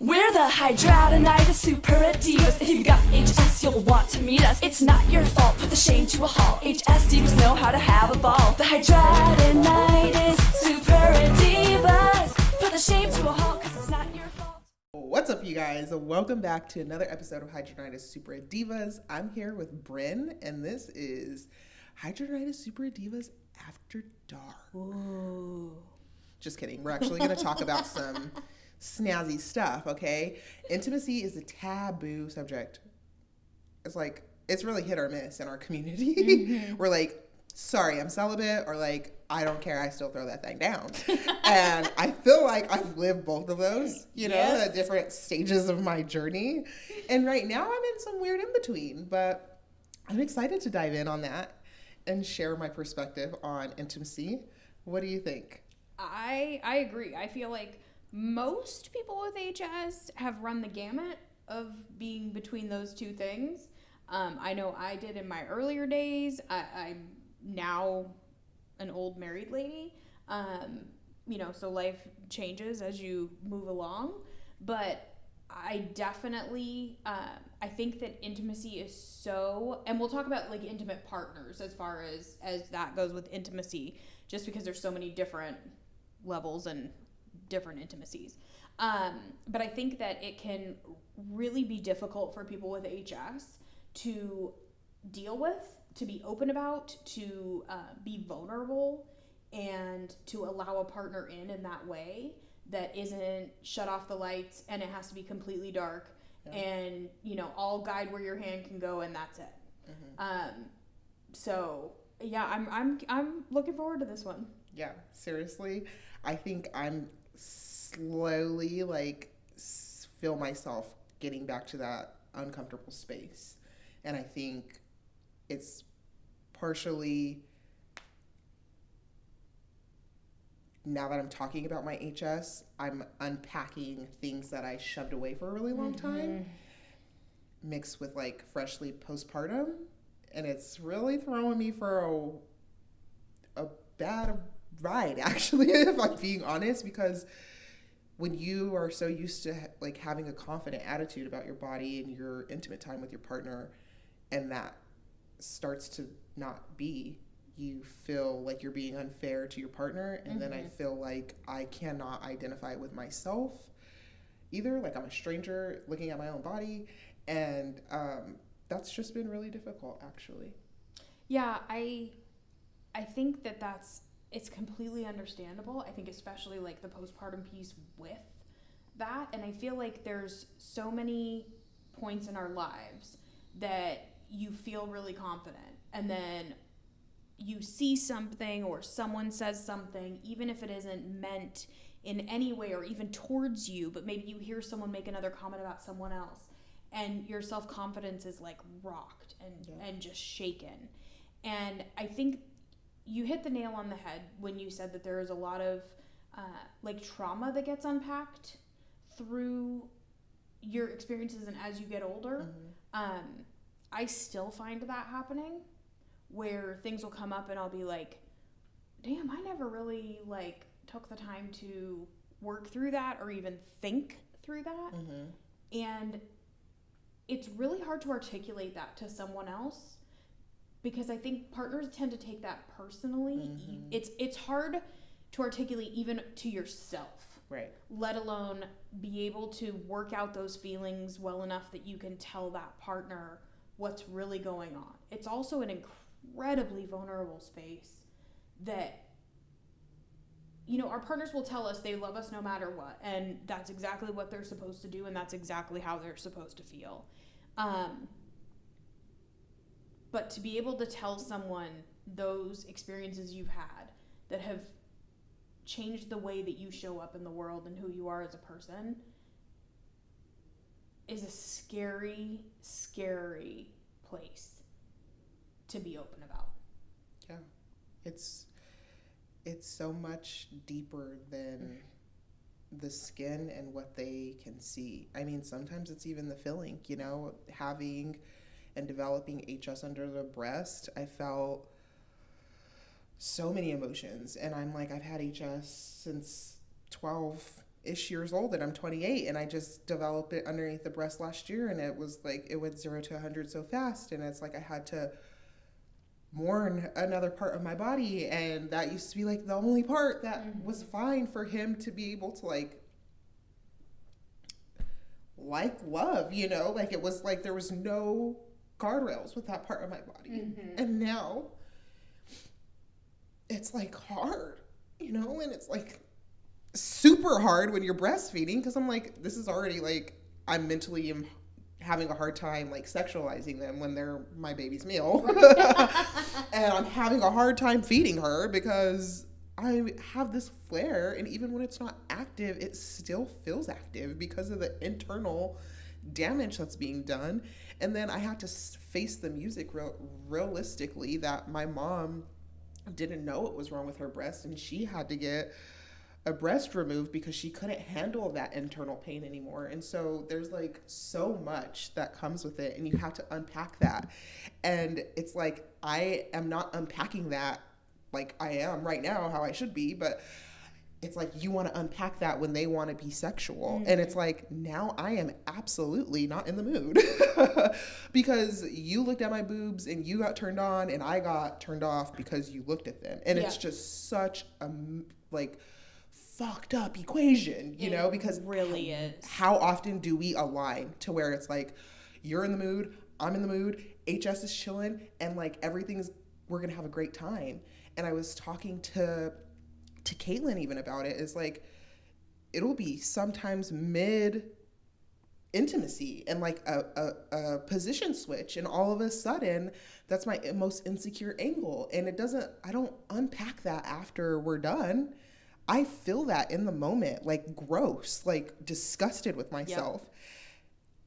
We're the Hidradenitis SuppuraDivas. If you've got HS, you'll want to meet us. It's not your fault, put the shame to a halt. HS divas know how to have a ball. The Hidradenitis SuppuraDivas. Put the shame to a halt, cause it's not your fault. What's up, you guys? Welcome back to another episode of Hidradenitis SuppuraDivas. I'm here with Bryn, and this is Hidradenitis SuppuraDivas After Dark. Ooh. Just kidding. We're actually going to talk about some snazzy stuff, okay? Intimacy is a taboo subject. It's really hit or miss in our community. Mm-hmm. We're like, sorry, I'm celibate, or like, I don't care, I still throw that thing down. And I feel like I've lived both of those, you know, at different stages of my journey. And right now I'm in some weird in-between, but I'm excited to dive in on that and share my perspective on intimacy. What do you think? I agree. I feel like most people with HS have run the gamut of being between those two things. I know I did in my earlier days. I'm now an old married lady. So life changes as you move along. But I definitely, I think that intimacy is so, and we'll talk about like intimate partners as far as that goes with intimacy, just because there's so many different levels and different intimacies. But I think that it can really be difficult for people with HS to deal with, to be open about, to be vulnerable, and to allow a partner in that way that isn't shut off the lights and it has to be completely dark and, I'll guide where your hand can go and that's it. Mm-hmm. I'm looking forward to this one. Yeah, seriously. I think I'm slowly feel myself getting back to that uncomfortable space. And I think it's partially, now that I'm talking about my HS, I'm unpacking things that I shoved away for a really long time, mixed with freshly postpartum. And it's really throwing me for a bad ride, actually, if I'm being honest, because when you are so used to having a confident attitude about your body and your intimate time with your partner, and that starts to not be, you feel like you're being unfair to your partner, and then I feel like I cannot identify with myself either, like I'm a stranger looking at my own body, and that's just been really difficult, actually. Yeah, I think it's completely understandable. I think especially the postpartum piece with that. And I feel like there's so many points in our lives that you feel really confident. And then you see something or someone says something, even if it isn't meant in any way or even towards you, but maybe you hear someone make another comment about someone else and your self-confidence is rocked and just shaken. And I think you hit the nail on the head when you said that there is a lot of trauma that gets unpacked through your experiences and as you get older. I still find that happening where things will come up and I'll be like, damn, I never really took the time to work through that or even think through that. And it's really hard to articulate that to someone else, because I think partners tend to take that personally. It's hard to articulate even to yourself, right? Let alone be able to work out those feelings well enough that you can tell that partner what's really going on. It's also an incredibly vulnerable space that, our partners will tell us they love us no matter what, and that's exactly what they're supposed to do, and that's exactly how they're supposed to feel. But to be able to tell someone those experiences you've had that have changed the way that you show up in the world and who you are as a person is a scary, scary place to be open about. Yeah. It's so much deeper than the skin and what they can see. I mean, sometimes it's even the feeling, having and developing HS under the breast, I felt so many emotions. And I'm I've had HS since 12 ish years old and I'm 28, and I just developed it underneath the breast last year, and it was like it went 0 to 100 so fast, and it's like I had to mourn another part of my body, and that used to be like the only part that was fine for him to be able to like love, you know, like it was like there was no guardrails with that part of my body. And now it's like hard, you know, and it's like super hard when you're breastfeeding, because I'm like, this is already like I'm mentally having a hard time like sexualizing them when they're my baby's meal. And I'm having a hard time feeding her because I have this flare, and even when it's not active, it still feels active because of the internal damage that's being done. And then I had to face the music realistically that my mom didn't know what was wrong with her breast, and she had to get a breast removed because she couldn't handle that internal pain anymore. And so there's like so much that comes with it, and you have to unpack that. And it's like I am not unpacking that like I am right now, how I should be, but it's like you want to unpack that when they want to be sexual. And it's like, now I am absolutely not in the mood because you looked at my boobs and you got turned on, and I got turned off because you looked at them. And it's just such a like fucked up equation, you know, because really is. How often do we align to where it's like, you're in the mood, I'm in the mood, HS is chilling, and like we're going to have a great time. And I was talking to Caitlin even about it. Is like, it'll be sometimes mid intimacy and like a position switch, and all of a sudden that's my most insecure angle, and I don't unpack that after we're done. I feel that in the moment, like gross, like disgusted with myself.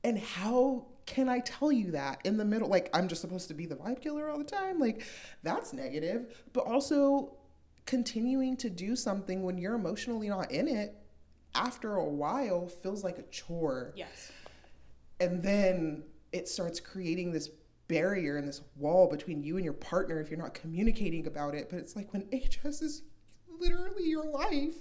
And how can I tell you that in the middle? Like, I'm just supposed to be the vibe killer all the time? Like, that's negative. But also continuing to do something when you're emotionally not in it, after a while, feels like a chore. Yes. And then it starts creating this barrier and this wall between you and your partner if you're not communicating about it. But it's like when HS is literally your life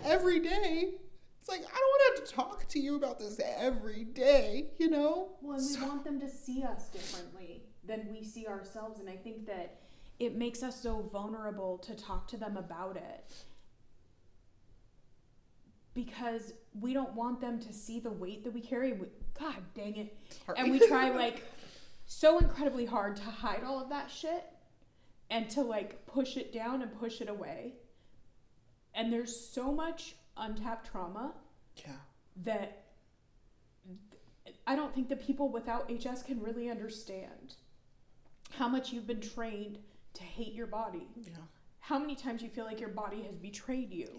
every day, it's like, I don't want to have to talk to you about this every day, you know? Well, and we want them to see us differently than we see ourselves. And I think that it makes us so vulnerable to talk to them about it, because we don't want them to see the weight that we carry. God dang it. Sorry. And we try like so incredibly hard to hide all of that shit and to like push it down and push it away. And there's so much untapped trauma that I don't think that people without HS can really understand how much you've been trained to hate your body. How many times you feel like your body has betrayed you.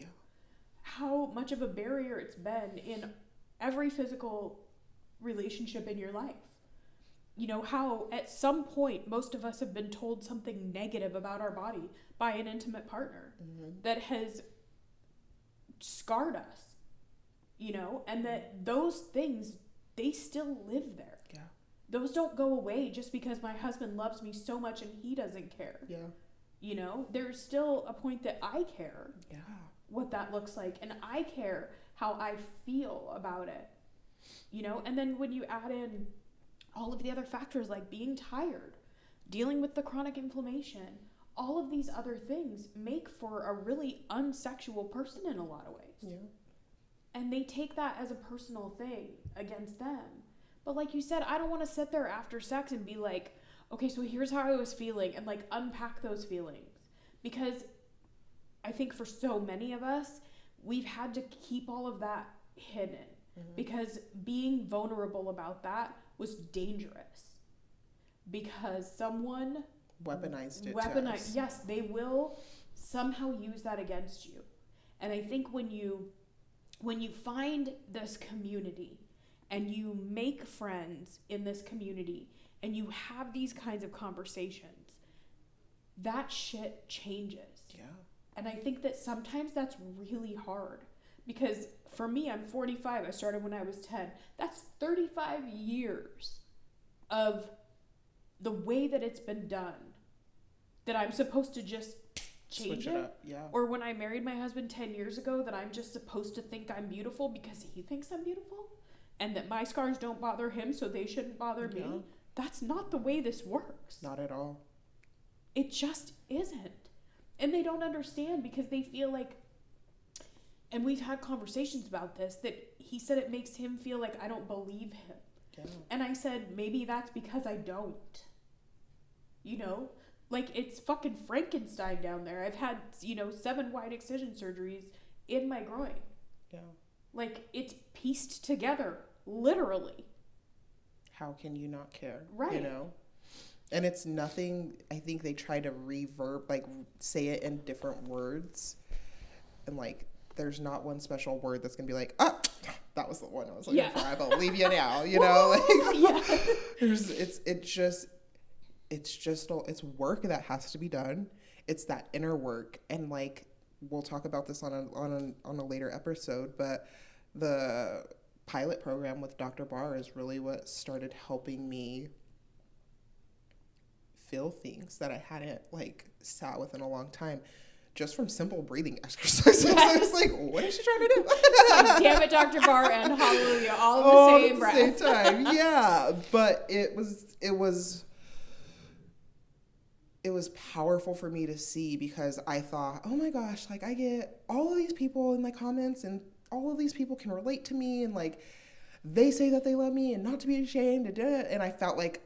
How much of a barrier it's been in every physical relationship in your life. You know, how at some point most of us have been told something negative about our body by an intimate partner that has scarred us, you know, and that those things, they still live there. Those don't go away just because my husband loves me so much and he doesn't care. You know, there's still a point that I care what that looks like, and I care how I feel about it, you know. And then when you add in all of the other factors like being tired, dealing with the chronic inflammation, all of these other things make for a really unsexual person in a lot of ways. And they take that as a personal thing against them. But like you said, I don't want to sit there after sex and be like, okay, so here's how I was feeling, and like unpack those feelings. Because I think for so many of us, we've had to keep all of that hidden because being vulnerable about that was dangerous, because someone weaponized it. Yes, they will somehow use that against you. And I think when you find this community and you make friends in this community and you have these kinds of conversations, that shit changes. And I think that sometimes that's really hard, because for me, I'm 45. I started when I was 10. That's 35 years of the way that it's been done that I'm supposed to just change Switch it it. up. Yeah. Or when I married my husband 10 years ago, that I'm just supposed to think I'm beautiful because he thinks I'm beautiful, and that my scars don't bother him, so they shouldn't bother me. Yeah. That's not the way this works. Not at all. It just isn't. And they don't understand because they feel like, and we've had conversations about this, that he said it makes him feel like I don't believe him. Yeah. And I said, maybe that's because I don't. You know? Like, it's fucking Frankenstein down there. I've had, 7 wide excision surgeries in my groin. Yeah. Like, it's pieced together, literally. How can you not care? Right. And it's nothing. I think they try to say it in different words. And, there's not one special word that's going to be like, oh, that was the one I was looking for. I believe you now, Yeah. It's work that has to be done. It's that inner work. And we'll talk about this on a later episode, but the pilot program with Dr. Barr is really what started helping me feel things that I hadn't sat with in a long time. Just from simple breathing exercises. Yes. I was like, what is she trying to do? Damn it, Dr. Barr and hallelujah, all in the same breath. At the same time, yeah. But it was powerful for me to see, because I thought, oh my gosh, I get all of these people in my comments, and all of these people can relate to me, and they say that they love me and not to be ashamed, and I felt like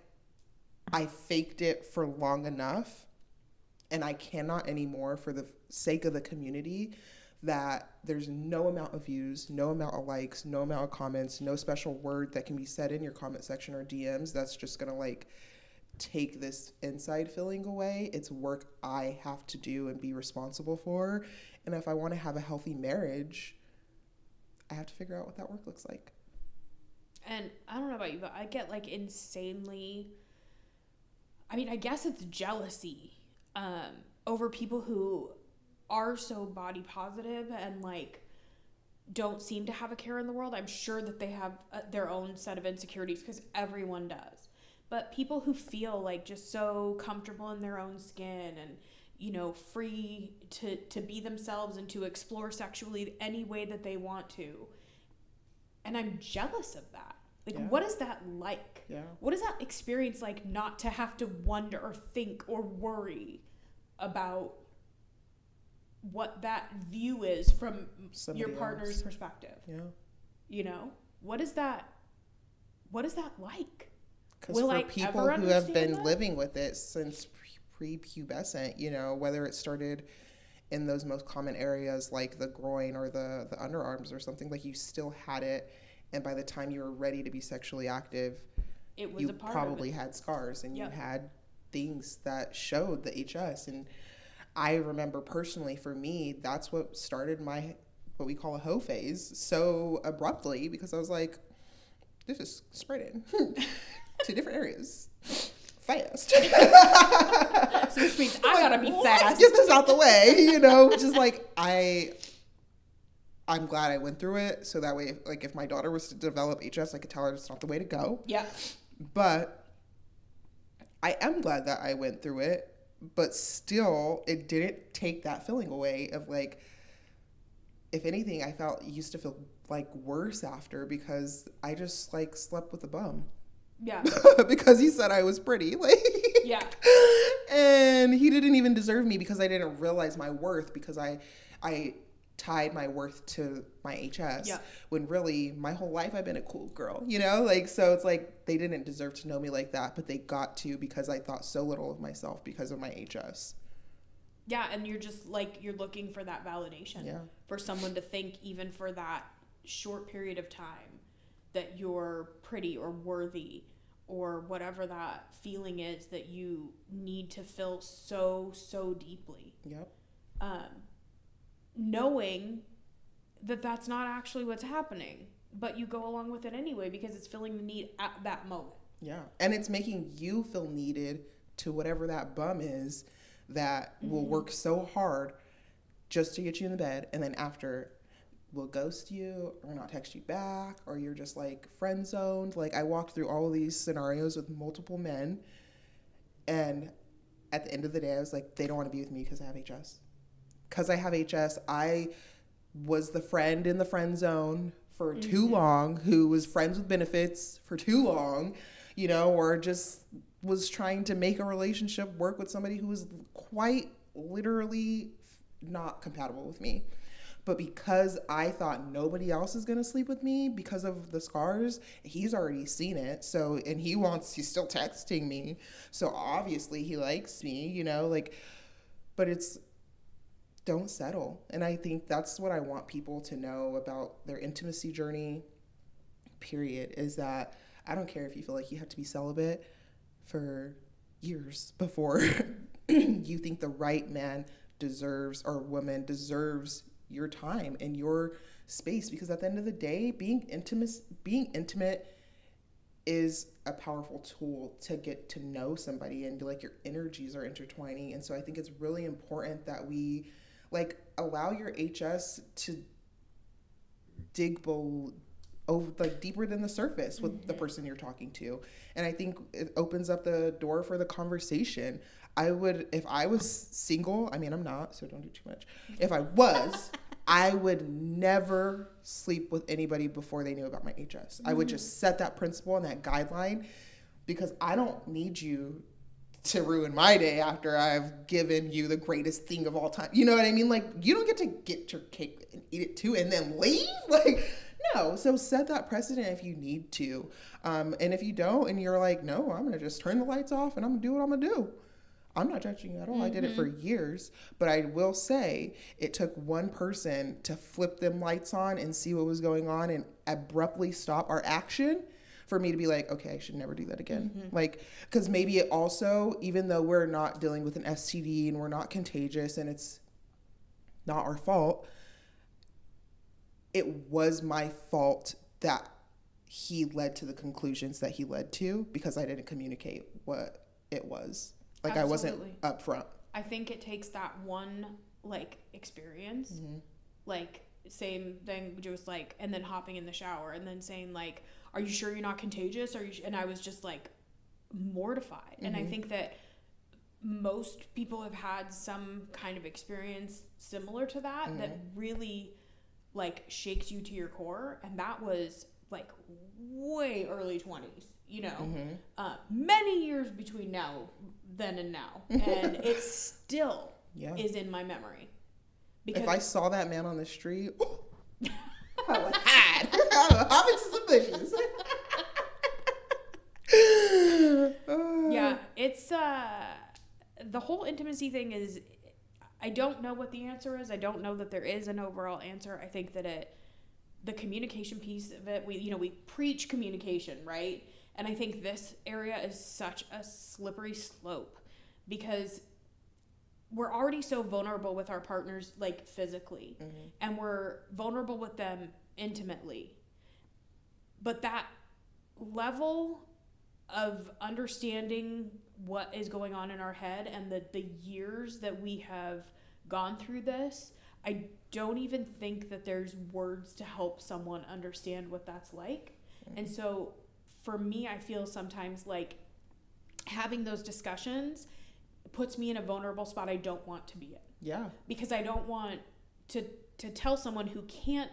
I faked it for long enough, and I cannot anymore, for the sake of the community, that there's no amount of views, no amount of likes, no amount of comments, no special word that can be said in your comment section or DMs that's just gonna take this inside feeling away. It's work I have to do and be responsible for. And if I want to have a healthy marriage, I have to figure out what that work looks like. And I don't know about you, but I get insanely, I guess it's jealousy over people who are so body positive and don't seem to have a care in the world. I'm sure that they have their own set of insecurities, because everyone does. But people who feel just so comfortable in their own skin and, free to be themselves and to explore sexually any way that they want to. And I'm jealous of that. What is that like? Yeah. What is that experience like, not to have to wonder or think or worry about what that view is from your partner's perspective? Yeah. What is that like? Because for people who have been living with it since prepubescent, whether it started in those most common areas like the groin or the underarms or something, you still had it, and by the time you were ready to be sexually active, it was you probably had scars, and you had things that showed the HS. And I remember personally, for me, that's what started my what we call a hoe phase so abruptly, because I was like, this is spreading to different areas fast. So which means I gotta be fast. Let's get this out the way, which is I'm glad I went through it, so that way, if my daughter was to develop HS, I could tell her it's not the way to go. Yeah. But I am glad that I went through it, but still, it didn't take that feeling away of if anything, I used to feel worse after, because I just slept with a bum. Yeah. Because he said I was pretty. Yeah. And he didn't even deserve me, because I didn't realize my worth, because I tied my worth to my HS. Yeah. When really my whole life I've been a cool girl, so it's they didn't deserve to know me like that, but they got to, because I thought so little of myself because of my HS. Yeah. And you're just you're looking for that validation. Yeah. For someone to think, even for that short period of time, that you're pretty or worthy, or whatever that feeling is that you need to feel so deeply. Yep. Knowing that that's not actually what's happening, but you go along with it anyway because it's filling the need at that moment. Yeah. And it's making you feel needed to whatever that bum is that will work so hard just to get you in the bed, and then after will ghost you or not text you back, or you're just friend zoned. I walked through all of these scenarios with multiple men, and at the end of the day I was they don't want to be with me because I have HS. because I have HS, I was the friend in the friend zone for too long, who was friends with benefits for too long, you know, or just was trying to make a relationship work with somebody who was quite literally not compatible with me. But because I thought nobody else is going to sleep with me because of the scars, he's already seen it. So, and he's still texting me. So obviously he likes me, you know, like, but it's, don't settle. And I think that's what I want people to know about their intimacy journey, period, is that I don't care if you feel like you have to be celibate for years before you think the right man deserves, or woman deserves, your time and your space, because at the end of the day, being intimate is a powerful tool to get to know somebody and be like, your energies are intertwining. And so I think it's really important that we like allow your HS to dig over, like, deeper than the surface with the person you're talking to. And I think it opens up the door for the conversation. I would, if I was single, I mean, I'm not, so don't do too much. If I was, I would never sleep with anybody before they knew about my HS. I would just set that principle and that guideline, because I don't need you to ruin my day after I've given you the greatest thing of all time. You know what I mean? Like, you don't get to get your cake and eat it too and then leave. Like, no. So set that precedent if you need to. And if you don't, and you're like, no, I'm going to just turn the lights off and I'm going to do what I'm going to do, I'm not judging you at all. I did it for years. But I will say it took one person to flip them lights on and see what was going on and abruptly stop our action for me to be like, okay, I should never do that again. Like, because maybe it also, even though we're not dealing with an STD and we're not contagious and it's not our fault, it was my fault that he led to the conclusions that he led to because I didn't communicate what it was. Like, Absolutely. I wasn't upfront. I think it takes that one, like, experience, like, same thing, just like, and then hopping in the shower and then saying, like, are you sure you're not contagious? And I was just, like, mortified. And I think that most people have had some kind of experience similar to that, that really, like, shakes you to your core. And that was, like, way early 20s. You know, many years between then and now. And it still is in my memory. Because if I saw that man on the street, I would hide. I would hop into some bushes. Yeah, it's, the whole intimacy thing is, I don't know what the answer is. I don't know that there is an overall answer. I think that the communication piece of it, we preach communication, right? And I think this area is such a slippery slope because we're already so vulnerable with our partners, like, physically, and we're vulnerable with them intimately. But that level of understanding what is going on in our head and the years that we have gone through this, I don't even think that there's words to help someone understand what that's like. And so for me, I feel sometimes like having those discussions puts me in a vulnerable spot I don't want to be in. Yeah. Because I don't want to tell someone who can't,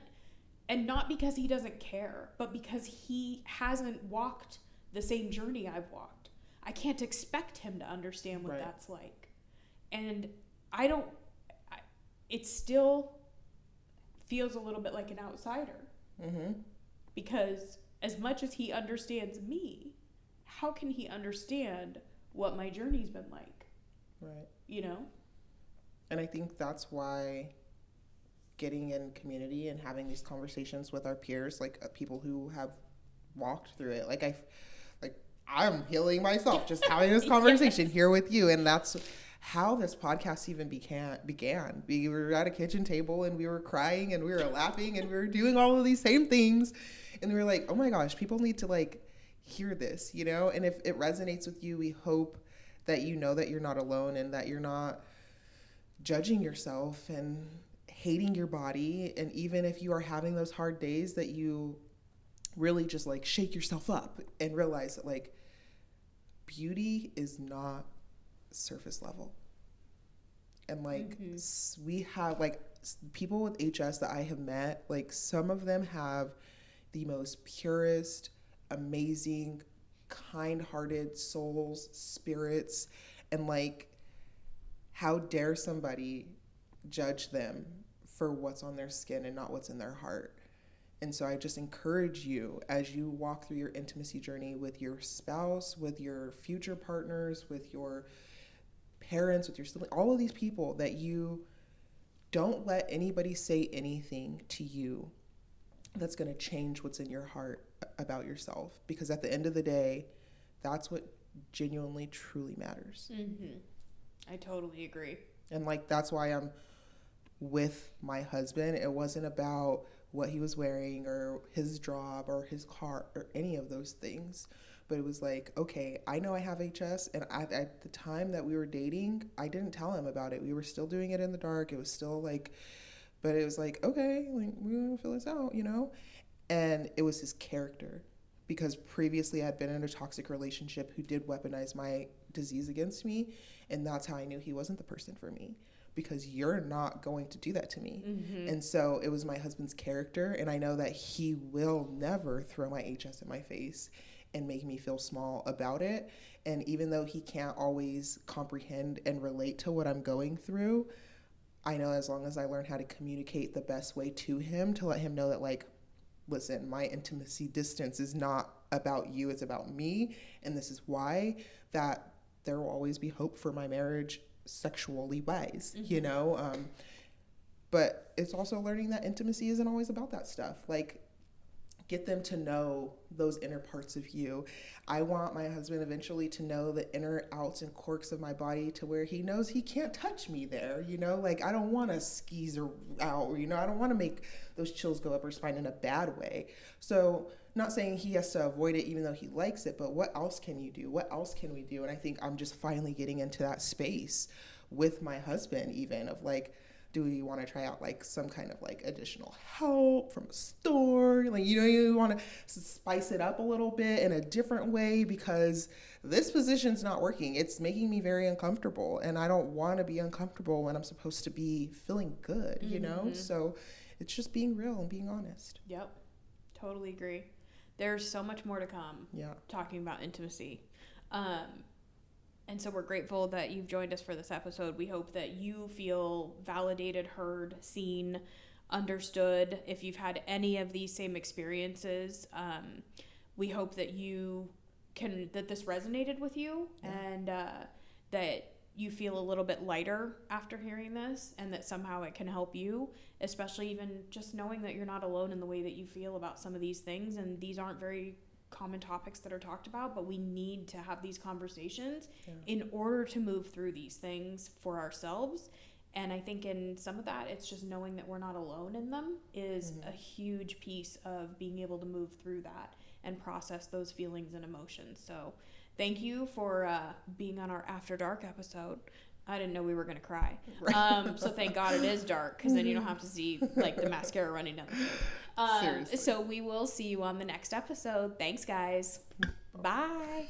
and not because he doesn't care, but because he hasn't walked the same journey I've walked. I can't expect him to understand what that's like. And it still feels a little bit like an outsider. Because as much as he understands me, how can he understand what my journey's been like? Right. You know? And I think that's why getting in community and having these conversations with our peers, like people who have walked through it, like I'm healing myself just having this conversation here with you. And that's how this podcast even began. We were at a kitchen table and we were crying and we were laughing and we were doing all of these same things. And we were like, oh my gosh, people need to, like, hear this, you know? And if it resonates with you, we hope that you know that you're not alone and that you're not judging yourself and hating your body. And even if you are having those hard days, that you really just, like, shake yourself up and realize that, like, beauty is not surface level. And like we have like people with HS that I have met, like some of them have the most purest, amazing, kind-hearted souls, spirits, and like how dare somebody judge them for what's on their skin and not what's in their heart. And so I just encourage you as you walk through your intimacy journey with your spouse, with your future partners, with your parents, with your siblings, all of these people, that you don't let anybody say anything to you that's going to change what's in your heart about yourself. Because at the end of the day, that's what genuinely, truly matters. I totally agree. And like, that's why I'm with my husband. It wasn't about what he was wearing or his job or his car or any of those things. But it was like, okay, I know I have HS. And at the time that we were dating, I didn't tell him about it. We were still doing it in the dark. It was still like, but it was like, okay, like, we're going to fill this out, you know? And it was his character. Because previously I'd been in a toxic relationship who did weaponize my disease against me. And that's how I knew he wasn't the person for me. Because you're not going to do that to me. And so it was my husband's character. And I know that he will never throw my HS in my face and make me feel small about it. And even though he can't always comprehend and relate to what I'm going through, I know as long as I learn how to communicate the best way to him, to let him know that, like, listen, my intimacy distance is not about you, it's about me. And this is why, that there will always be hope for my marriage sexually wise, you know? But it's also learning that intimacy isn't always about that stuff. Like, get them to know those inner parts of you. I want my husband eventually to know the inner outs and quirks of my body to where he knows he can't touch me there, you know? Like, I don't want to skeezer out, or, you know, I don't want to make those chills go up her spine in a bad way. So, not saying he has to avoid it even though he likes it, but what else can you do? What else can we do? And I think I'm just finally getting into that space with my husband, even, of like, do we want to try out like some kind of like additional help from a store? Like, you know, you want to spice it up a little bit in a different way, because this position's not working. It's making me very uncomfortable, and I don't want to be uncomfortable when I'm supposed to be feeling good, you know? So it's just being real and being honest. Yep. Totally agree. There's so much more to come. Yeah. Talking about intimacy. And so we're grateful that you've joined us for this episode. We hope that you feel validated, heard, seen, understood. If you've had any of these same experiences, we hope that that this resonated with you, and that you feel a little bit lighter after hearing this, and that somehow it can help you, especially even just knowing that you're not alone in the way that you feel about some of these things. And these aren't very common topics that are talked about, but we need to have these conversations in order to move through these things for ourselves. And I think in some of that, it's just knowing that we're not alone in them is a huge piece of being able to move through that and process those feelings and emotions. So thank you for being on our After Dark episode. I didn't know we were going to cry. So thank God it is dark, because then you don't have to see like the mascara running down the face. So we will see you on the next episode. Thanks, guys. Bye.